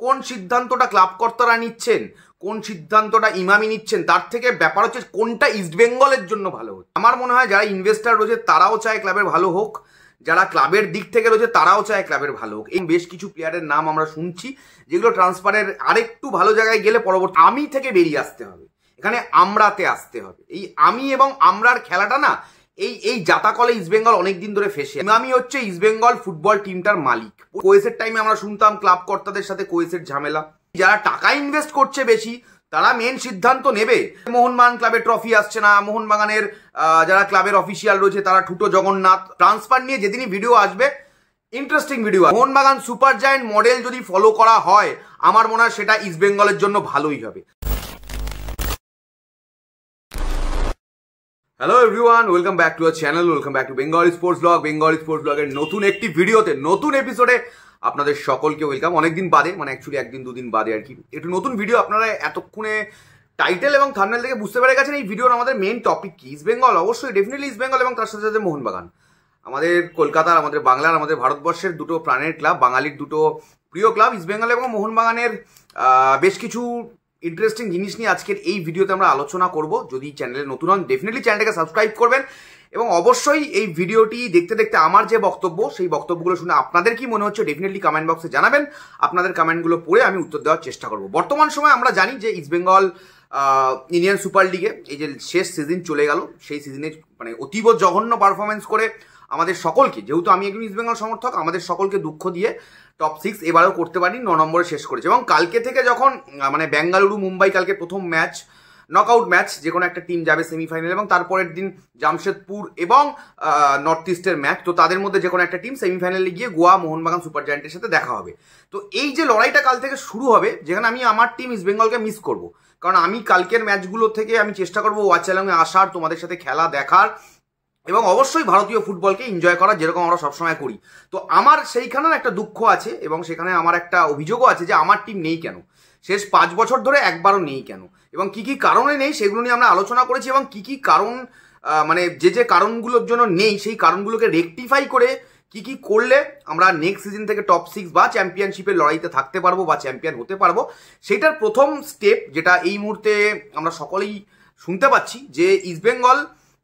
কোন সিদ্ধান্তটা ক্লাব কর্তারা নিচ্ছেন, কোন সিদ্ধান্তটা ইমামি নিচ্ছেন, তার থেকে ব্যাপার হচ্ছে কোনটা ইস্টবেঙ্গলের জন্য ভালো হচ্ছে। আমার মনে হয় যারা ইনভেস্টার রয়েছে তারাও চায় ক্লাবের ভালো হোক, যারা ক্লাবের দিক থেকে রয়েছে তারাও চায় ক্লাবের ভালো হোক। এই বেশ কিছু প্লেয়ারের নাম আমরা শুনছি যেগুলো ট্রান্সফারের আরেকটু ভালো জায়গায় গেলে পরবর্তী আমি থেকে বেরিয়ে আসতে হবে, এখানে আমরাতে আসতে হবে। এই আমি এবং আমরার খেলাটা না এই জাতাকলে ইস্টবেঙ্গল অনেকদিন ধরে ফেসে। ইমামি হচ্ছে ইস্টবেঙ্গল ফুটবল টিমটার মালিক। কোয়েসের টাইমে আমরা শুনতাম ক্লাব কর্তাদের সাথে কোয়েসের ঝামেলা। যারা টাকা ইনভেস্ট করছে বেশি তারা মেন সিদ্ধান্ত নেবে। মোহনবাগান ক্লাবের ট্রফি আসছে না, মোহনবাগানের যারা ক্লাবের অফিসিয়াল রয়েছে তারা ঠুটো জগন্নাথ। ট্রান্সফার নিয়ে যেদিনই ভিডিও আসবে interesting video, Mohun Bagan super giant model যদি ফলো করা হয় আমার মনে হয় সেটা ইস্টবেঙ্গলের জন্য ভালোই হবে। Hello everyone, welcome back to our channel, welcome back to Bengali sports blog. Bengali sports ব্লগের নতুন একটি ভিডিওতে, নতুন এপিসোডে আপনাদের সকলকে ওয়েলকাম। অনেকদিন বাদে, মানে অ্যাকচুয়ালি একদিন দুদিন বাদে আর কি একটু নতুন ভিডিও। আপনারা এতক্ষণে টাইটেল এবং থাম্বনেল থেকে বুঝতে পেরে গেছেন এই ভিডিওর আমাদের মেন টপিক কি। ইস্টবেঙ্গল, অবশ্যই ডেফিনেটলি ইস্টবেঙ্গল এবং তার সাথে সাথে মোহনবাগান। আমাদের কলকাতার, আমাদের বাংলার, আমাদের ভারতবর্ষের দুটো প্রাণের ক্লাব, বাঙালির দুটো প্রিয় ক্লাব ইস্টবেঙ্গল এবং মোহনবাগানের বেশ কিছু ইন্টারেস্টিং জিনিস নিয়ে আজকের এই ভিডিওতে আমরা আলোচনা করব। যদি চ্যানেলে নতুন হন ডেফিনেটলি চ্যানেলটাকে সাবস্ক্রাইব করবেন এবং অবশ্যই এই ভিডিওটি দেখতে দেখতে আমার যে বক্তব্য সেই বক্তব্যগুলো শুনে আপনাদের কি মনে হচ্ছে ডেফিনেটলি কমেন্ট বক্সে জানাবেন। আপনাদের কমেন্টগুলো পড়ে আমি উত্তর দেওয়ার চেষ্টা করব। বর্তমান সময় আমরা জানি যে ইস্টবেঙ্গল ইন্ডিয়ান সুপার লিগে এই যে শেষ সিজন চলে গেল, সেই সিজনে মানে অতীব জঘন্য পারফরমেন্স করে আমাদের সকলকে, যেহেতু আমি একজন ইস্টবেঙ্গল সমর্থক, আমাদের সকলকে দুঃখ দিয়ে টপ 6 এবারেও করতে পারিনি, 9 নম্বরে শেষ করেছে। এবং কালকে থেকে যখন মানে বেঙ্গালুরু মুম্বাই কালকে প্রথম ম্যাচ, নকআউট ম্যাচ, যে কোনো একটা টিম যাবে সেমিফাইনাল এবং তারপরের দিন জামশেদপুর এবং নর্থ ইস্টের ম্যাচ, তো তাদের মধ্যে যে কোনো একটা টিম সেমিফাইনালে গিয়ে গোয়া মোহনবাগান সুপার জায়ান্টের সাথে দেখা হবে। তো এই যে লড়াইটা কাল থেকে শুরু হবে, যেখানে আমি আমার টিম ইস্টবেঙ্গলকে মিস করব, কারণ আমি কালকের ম্যাচগুলো থেকে আমি চেষ্টা করবো ওয়াচ অ্যালংয়ে আসার, তোমাদের সাথে খেলা দেখার এবং অবশ্যই ভারতীয় ফুটবলকে এনজয় করা, যেরকম আমরা সবসময় করি। তো আমার সেইখানেও একটা দুঃখ আছে এবং সেখানে আমার একটা অভিযোগও আছে যে আমার টিম নেই কেন, শেষ 5 বছর ধরে একবারও নেই কেন এবং কি কি কারণে নেই সেগুলো নিয়ে আমরা আলোচনা করেছি এবং কি কি কারণ, মানে যে কারণগুলোর জন্য নেই সেই কারণগুলোকে রেকটিফাই করে কি কি করলে আমরা নেক্সট সিজন থেকে টপ 6 বা চ্যাম্পিয়নশিপের লড়াইতে থাকতে পারবো বা চ্যাম্পিয়ন হতে পারবো, সেটার প্রথম স্টেপ যেটা এই মুহূর্তে আমরা সকলেই শুনতে পাচ্ছি যে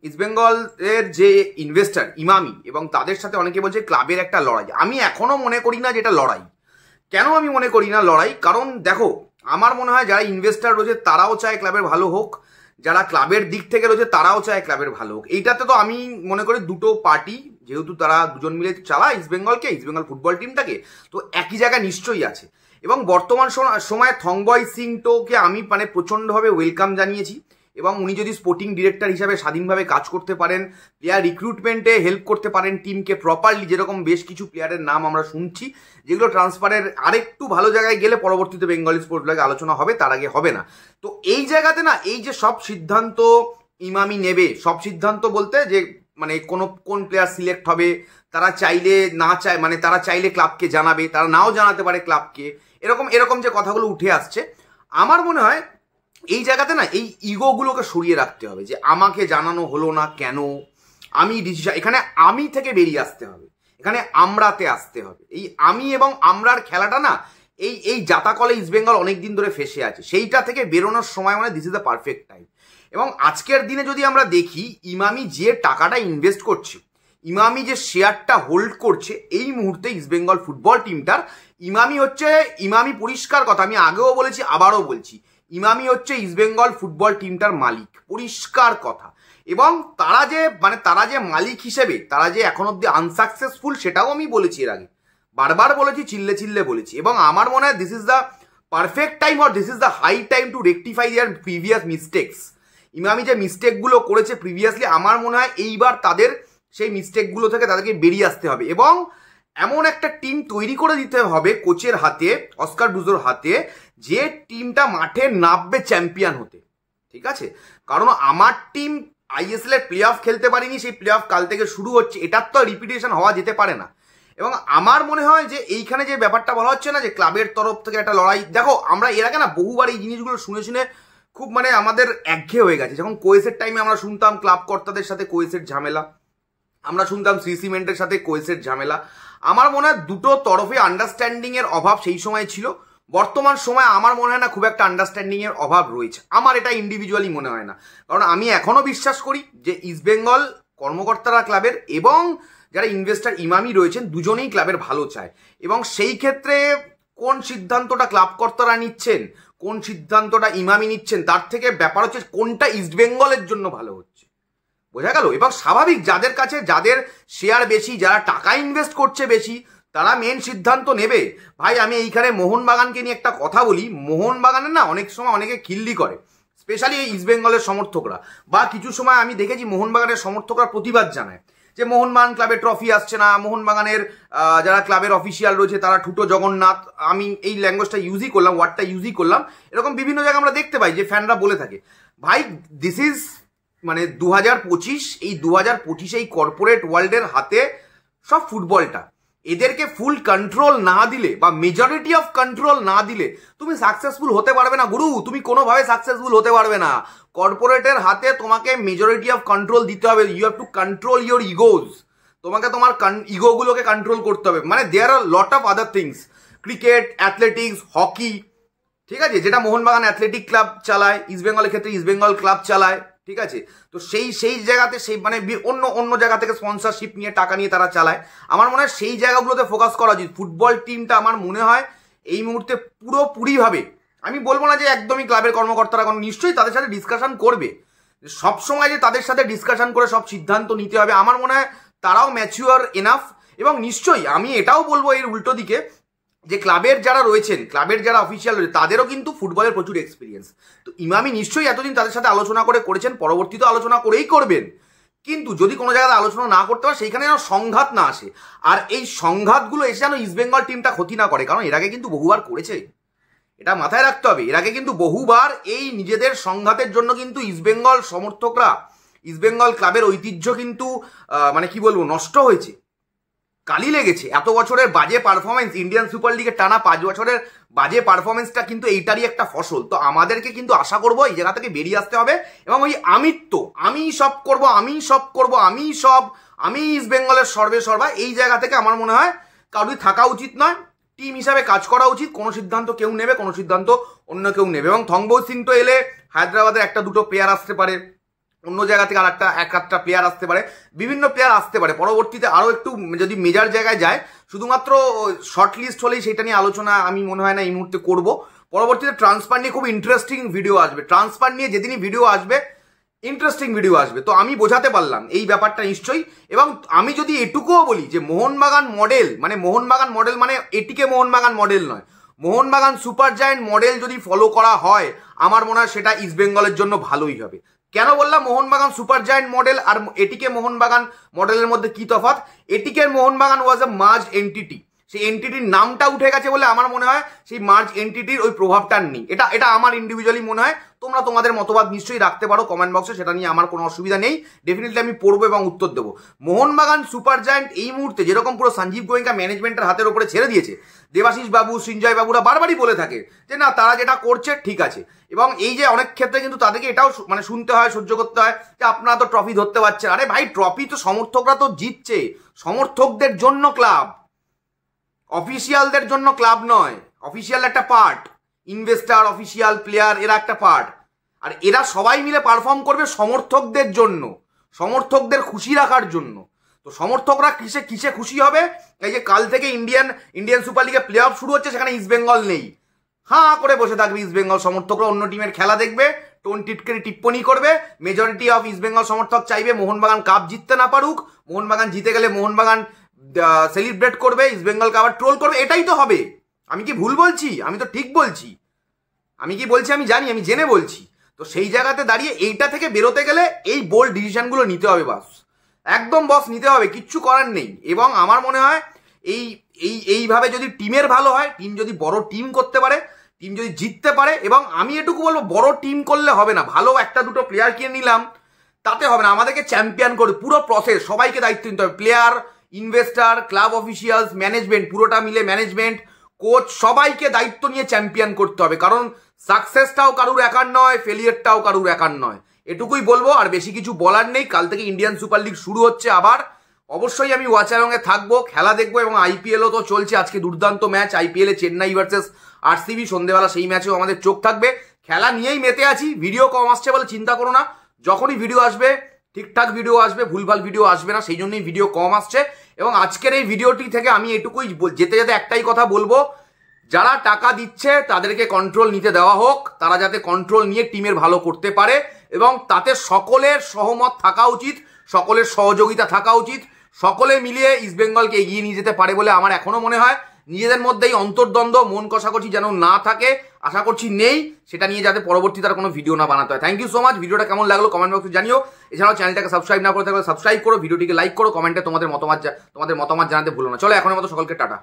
ইস্টবেঙ্গলের যে ইনভেস্টার ইমামি এবং তাদের সাথে অনেকে বলছে ক্লাবের একটা লড়াই। আমি এখনো মনে করি না যেটা লড়াই। কেন আমি মনে করি না লড়াই? কারণ দেখো, আমার মনে হয় যারা ইনভেস্টার রয়েছে তারাও চায় ক্লাবের ভালো হোক, যারা ক্লাবের দিক থেকে রয়েছে তারাও চায় ক্লাবের ভালো হোক। এইটাতে তো আমি মনে করি দুটো পার্টি, যেহেতু তারা দুজন মিলে চালায় ইস্টবেঙ্গলকে, ইস্টবেঙ্গল ফুটবল টিমটাকে, তো একই জায়গায় নিশ্চয়ই আছে। এবং বর্তমান সময়ে থংবয় সিংটোকে আমি মানে প্রচণ্ডভাবে ওয়েলকাম জানিয়েছি এবং উনি যদি স্পোর্টিং ডিরেক্টর হিসাবে স্বাধীনভাবে কাজ করতে পারেন, প্লেয়ার রিক্রুটমেন্টে হেল্প করতে পারেন টিমকে প্রপারলি, যেরকম বেশ কিছু প্লেয়ারের নাম আমরা শুনছি যেগুলো ট্রান্সফারের আরেকটু ভালো জায়গায় গেলে পরবর্তীতে বেঙ্গলি স্পোর্টস ব্লগে আলোচনা হবে, তার আগে হবে না। তো এই জায়গাতে না, এই যে সব সিদ্ধান্ত ইমামি নেবে, সব সিদ্ধান্ত বলতে যে মানে কোন প্লেয়ার সিলেক্ট হবে, তারা চাইলে না চায়, মানে তারা চাইলে ক্লাবকে জানাবে, তারা নাও জানাতে পারে ক্লাবকে, এরকম যে কথাগুলো উঠে আসছে, আমার মনে হয় এই জায়গাতে না এই ইগোগুলোকে সরিয়ে রাখতে হবে যে আমাকে জানানো হলো না কেন, আমি ডিসিশন, এখানে আমি থেকে বেরিয়ে আসতে হবে, এখানে আমরাতে আসতে হবে। এই আমি এবং আমরার খেলাটা না এই জাতাকলে ইস্টবেঙ্গল অনেকদিন ধরে ফেসে আছে, সেইটা থেকে বেরোনোর সময় মানে this is the perfect time. এবং আজকের দিনে যদি আমরা দেখি ইমামি যে টাকাটা ইনভেস্ট করছে, ইমামি যে শেয়ারটা হোল্ড করছে এই মুহূর্তে ইস্টবেঙ্গল ফুটবল টিমটার, ইমামি পরিষ্কার কথা, আমি আগেও বলেছি আবারও বলছি, ইমামি হচ্ছে ইস্টবেঙ্গল ফুটবল টিমটার মালিক, পরিষ্কার কথা। এবং তারা যে মালিক হিসেবে তারা যে এখন অব্দি আনসাকসেসফুল সেটাও আমি বলেছি এর আগে, বারবার বলেছি, চিল্লে বলেছি। এবং আমার মনে হয় this is the perfect time or this is the high time to rectify their previous mistakes. Emami যে মিস্টেকগুলো করেছে প্রিভিয়াসলি, আমার মনে হয় এইবার তাদের সেই মিস্টেকগুলো থেকে তাদেরকে বেরিয়ে আসতে হবে এবং এমন একটা টিম তৈরি করে দিতে হবে কোচের হাতে, অস্কার ব্রুজোর হাতে, যে টিমটা মাঠে নামবে চ্যাম্পিয়ন হতে, ঠিক আছে? কারণ আমার টিম আইএসএল এর প্লে অফ খেলতে পারিনি, সেই প্লে অফ কাল থেকে শুরু হচ্ছে, এটার তো রিপিটেশন হওয়া যেতে পারে না। এবং আমার মনে হয় যে এইখানে যে ব্যাপারটা বলা হচ্ছে না যে ক্লাবের তরফ থেকে একটা লড়াই, দেখো আমরা এর আগে না বহুবার এই জিনিসগুলো শুনে খুব মানে আমাদের একঘেয়ে হয়ে গেছে। যখন কোয়েসের টাইমে আমরা শুনতাম ক্লাব কর্তাদের সাথে কোয়েসের ঝামেলা, আমরা শুনতাম সিমেন্টের সাথে কোয়েসের ঝামেলা, আমার মনে হয় দুটো তরফে আন্ডারস্ট্যান্ডিং এর অভাব সেই সময় ছিল। বর্তমান সময় আমার মনে হয় না খুব একটা আন্ডারস্ট্যান্ডিং এর অভাব রয়েছে, আমার এটা ইন্ডিভিজুয়ালি মনে হয় না। কারণ আমি এখনো বিশ্বাস করি যে ইস্টবেঙ্গল কর্মকর্তারা ক্লাবের এবং যারা ইনভেস্টার ইমামি রয়েছেন দুজনেই ক্লাবের ভালো চায়, এবং সেই ক্ষেত্রে কোন সিদ্ধান্তটা ক্লাব কর্তারা নিচ্ছেন, কোন সিদ্ধান্তটা ইমামি নিচ্ছেন, তার থেকে ব্যাপার হচ্ছে কোনটা ইস্টবেঙ্গলের জন্য ভালো হচ্ছে, বোঝা গেল। এবং স্বাভাবিক যাদের কাছে যাদের শেয়ার বেশি, যারা টাকা ইনভেস্ট করছে বেশি, তারা মেন সিদ্ধান্ত নেবে। ভাই আমি এইখানে মোহনবাগানকে নিয়ে একটা কথা বলি, মোহনবাগানের না অনেক সময় অনেকে খিল্লি করে, স্পেশালি এই ইস্টবেঙ্গলের সমর্থকরা, বা কিছু সময় আমি দেখেছি মোহনবাগানের সমর্থকরা প্রতিবাদ জানায় যে মোহনবাগান ক্লাবের ট্রফি আসছে না, মোহনবাগানের যারা ক্লাবের অফিসিয়াল রয়েছে তারা ঠুটো জগন্নাথ, আমি এই ল্যাঙ্গুয়েজটা ইউজই করলাম, ওয়ার্ডটা ইউজই করলাম, এরকম বিভিন্ন জায়গায় আমরা দেখতে পাই যে ফ্যানরা বলে থাকে। ভাই দিস ইজ মানে 2025, এই 2025 এই কর্পোরেট ওয়ার্ল্ডের হাতে সব ফুটবলটা, এদেরকে ফুল কন্ট্রোল না দিলে বা মেজরিটি অফ কন্ট্রোল না দিলে তুমি সাকসেসফুল হতে পারবে না গুরু, তুমি কোনোভাবে সাকসেসফুল হতে পারবে না। কর্পোরেটের হাতে তোমাকে মেজরিটি অফ কন্ট্রোল দিতে হবে, you have to control your egos, তোমাকে তোমার ইগোগুলোকে কন্ট্রোল করতে হবে। মানে there are lot of other things, cricket, athletics, hockey, ঠিক আছে, যেটা মোহনবাগান অ্যাথলেটিক ক্লাব চালায়, ইস্টবেঙ্গলের ক্ষেত্রে ইস্টবেঙ্গল ক্লাব চালায়, ঠিক আছে। তো সেই জায়গাতে সেই মানে অন্য জায়গা থেকে স্পন্সরশিপ নিয়ে টাকা নিয়ে তারা চালায়। আমার মনে হয় সেই জায়গাগুলোতে ফোকাস করা উচিত। ফুটবল টিমটা আমার মনে হয় এই মুহূর্তে পুরোপুরিভাবে, আমি বলবো না যে একদমই ক্লাবের কর্মকর্তারা কোনো, নিশ্চয়ই তাদের সাথে ডিসকাশন করবে, সবসময় যে তাদের সাথে ডিসকাশন করে সব সিদ্ধান্ত নিতে হবে, আমার মনে হয় তারাও ম্যাচিওর এনাফ। এবং নিশ্চয়ই আমি এটাও বলবো এর উল্টো দিকে যে ক্লাবের যারা রয়েছেন, ক্লাবের যারা অফিসিয়াল রয়েছে, তাদেরও কিন্তু ফুটবলের প্রচুর এক্সপিরিয়েন্স। তো ইমামি নিশ্চয়ই এতদিন তাদের সাথে আলোচনা করেছেন, পরবর্তীতে আলোচনা করেই করবেন, কিন্তু যদি কোনো জায়গায় আলোচনা না করতে পারে সেইখানে যেন সংঘাত না আসে, আর এই সংঘাতগুলো এসে যেন ইস্টবেঙ্গল টিমটা ক্ষতি না করে, কারণ এর আগে কিন্তু বহুবার করেছে, এটা মাথায় রাখতে হবে। এর আগে কিন্তু বহুবার এই নিজেদের সংঘাতের জন্য কিন্তু ইস্টবেঙ্গল সমর্থকরা, ইস্টবেঙ্গল ক্লাবের ঐতিহ্য কিন্তু মানে কি বলবো নষ্ট হয়েছে, কালি লেগেছে। এত বছরের বাজে পারফরমেন্স, ইন্ডিয়ান সুপার লিগের টানা 5 বছরের বাজে পারফরমেন্সটা কিন্তু এইটারই একটা ফসল। তো আমাদেরকে কিন্তু আশা করবো এই জায়গা থেকে বেরিয়ে আসতে হবে, এবং ওই আমিত্ব, আমি সব করব, আমি ইস্টবেঙ্গলের সর্বা, এই জায়গা থেকে আমার মনে হয় কারোরই থাকা উচিত নয়। টিম হিসাবে কাজ করা উচিত, কোনো সিদ্ধান্ত কেউ নেবে, কোনো সিদ্ধান্ত অন্য কেউ নেবে। এবং থংবই সিং তো এলে হায়দ্রাবাদের একটা দুটো প্লেয়ার আসতে পারে, অন্য জায়গা থেকে এক একটা প্লেয়ার আসতে পারে, বিভিন্ন প্লেয়ার আসতে পারে, পরবর্তীতে আরও একটু যদি মেজর জায়গায় যায়, শুধুমাত্র শর্ট লিস্ট হলেই সেটা নিয়ে আলোচনা আমি মনে হয় না এই মুহূর্তে করব। পরবর্তীতে ট্রান্সফার নিয়ে খুব ইন্টারেস্টিং ভিডিও আসবে, ট্রান্সফার নিয়ে যেদিনই ভিডিও আসবে ইন্টারেস্টিং ভিডিও আসবে। তো আমি বোঝাতে পারলাম এই ব্যাপারটা নিশ্চয়ই। এবং আমি যদি এটুকুও বলি যে মোহনবাগান মডেল মানে এটিকে মোহনবাগান মডেল নয়, মোহনবাগান সুপার জায়ান্ট মডেল যদি ফলো করা হয়, আমার মনে হয় সেটা ইস্টবেঙ্গলের জন্য ভালোই হবে। কেন বললাম মোহনবাগান সুপার জায়ান্ট মডেল আর এটিকে মোহনবাগান মডেলের মধ্যে কি তফাৎ? এটিকে মোহনবাগান ওয়াজ এ মার্জ এন্টিটি, সেই এন্টিটির নামটা উঠে গেছে বলে আমার মনে হয় সেই মার্জ এন্টিটির ওই প্রভাবটা নেই। এটা আমার ইন্ডিভিজুয়ালি মনে হয়। তোমরা তোমাদের মতবাদ নিশ্চয়ই রাখতে পারো কমেন্ট বক্সে, সেটা নিয়ে আমার কোনো অসুবিধা নেই, ডেফিনেটলি আমি পড়বো এবং উত্তর দেবো। মোহনবাগান সুপার জায়ান্ট এই মুহূর্তে যেরকম পুরো সঞ্জীব গোয়েঙ্কা ম্যানেজমেন্টের হাতের উপরে ছেড়ে দিয়েছে, দেবাশিস বাবু, সঞ্জয় বাবুরা বারবারই বলে থাকে যে না তারা যেটা করছে ঠিক আছে। এবং এই যে অনেক ক্ষেত্রে কিন্তু তাদেরকে এটাও মানে শুনতে হয়, সহ্য করতে হয় যে আপনারা তো ট্রফি ধরতে পারছেন। আরে ভাই, ট্রফি তো সমর্থকরা তো জিতছে, সমর্থকদের জন্য ক্লাব, অফিসিয়ালদের জন্য ক্লাব নয়। অফিসিয়াল একটা পার্ট, ইনভেস্টার, অফিসিয়াল, প্লেয়ার, এরা একটা পার্ট, আর এরা সবাই মিলে পারফর্ম করবে সমর্থকদের জন্য, সমর্থকদের খুশি রাখার জন্য। তো সমর্থকরা কিসে খুশি হবে? এই যে কাল থেকে ইন্ডিয়ান সুপার লিগে প্লে অফ শুরু হচ্ছে, সেখানে ইস্টবেঙ্গল নেই, হাঁ করে বসে থাকবে ইস্টবেঙ্গল সমর্থকরা, অন্য টিমের খেলা দেখবে, টোন টিটকারি টিপ্পনি করবে। মেজরিটি অফ ইস্টবেঙ্গল সমর্থক চাইবে মোহনবাগান কাপ জিততে না পারুক, মোহনবাগান জিতে গেলে মোহনবাগান সেলিব্রেট করবে, ইস্টবেঙ্গলকে আবার ট্রোল করবে। এটাই তো হবে। আমি কি ভুল বলছি? আমি তো ঠিক বলছি। আমি কি বলছি আমি জানি, আমি জেনে বলছি। তো সেই জায়গাতে দাঁড়িয়ে এইটা থেকে বেরোতে গেলে এই বোল্ড ডিসিশনগুলো নিতে হবে, বাস একদম বস নিতে হবে, কিচ্ছু করার নেই। এবং আমার মনে হয় এইভাবে যদি টিমের ভালো হয়, টিম যদি বড় টিম করতে পারে, টিম যদি জিততে পারে, এবং আমি এটুকু বলবো বড় টিম করলে হবে না, ভালো একটা দুটো প্লেয়ার কিনে নিলাম তাতে হবে না, আমাদেরকে চ্যাম্পিয়ন করে পুরো প্রসেস সবাইকে দায়িত্ব নিতে হবে, player, investor, club officials, management, পুরোটা মিলে ম্যানেজমেন্ট, কোচ, সবাইকে দায়িত্ব নিয়ে চ্যাম্পিয়ন করতে হবে। কারণ সাকসেসটাও কারুর একার নয়, ফেলিয়ারটাও কারুর একার নয়, এটুকুই বলবো। আর বেশি কিছু বলার নেই। কাল থেকে ইন্ডিয়ান সুপার লিগ শুরু হচ্ছে, আবার অবশ্যই আমি ওয়াচ অ্যালংয়ে থাকবো, খেলা দেখবো এবং আইপিএলও তো চলছে। আজকে দুর্দান্ত ম্যাচ আইপিএলে চেন্নাই ভার্সেস আরসিবি সন্ধ্যেবেলা, সেই ম্যাচেও আমাদের চোখ থাকবে। খেলা নিয়েই মেতে আছি। ভিডিও কম আসছে বলে চিন্তা করো না, যখনই ভিডিও আসবে ঠিকঠাক ভিডিও আসবে, ভুলভাল ভিডিও আসবে না, সেই জন্যই ভিডিও কম আসছে। এবং আজকের এই ভিডিওটি থেকে আমি এটুকুই যেতে যেতে একটাই কথা বলবো, যারা টাকা দিচ্ছে তাদেরকে কন্ট্রোল নিতে দেওয়া হোক, তারা যাতে কন্ট্রোল নিয়ে টিমের ভালো করতে পারে এবং তাতে সকলের সহমত থাকা উচিত, সকলের সহযোগিতা থাকা উচিত, সকলে মিলিয়ে ইস্টবেঙ্গলকে এগিয়ে নিয়ে যেতে পারে বলে আমার এখনো মনে হয়। নিজেদের মধ্যেই অন্তর্দ্বন্দ্ব, মন কষাকষি যেন না থাকে, আশা করছি নেই, সেটা নিয়ে যাতে পরবর্তীতে আর কোনো ভিডিও না বানাতে হয়। Thank you so much. ভিডিওটা কেমন লাগলো কমেন্ট বক্সে জানিও। এছাড়াও চ্যানেলটাকে সাবস্ক্রাইব না করে থাকলে সাবস্ক্রাইব করো, ভিডিওটিকে লাইক করো, কমেন্টে তোমাদের মতামত জানাতে ভুলো না। চলো এখনের মতো সকলকে টাটা।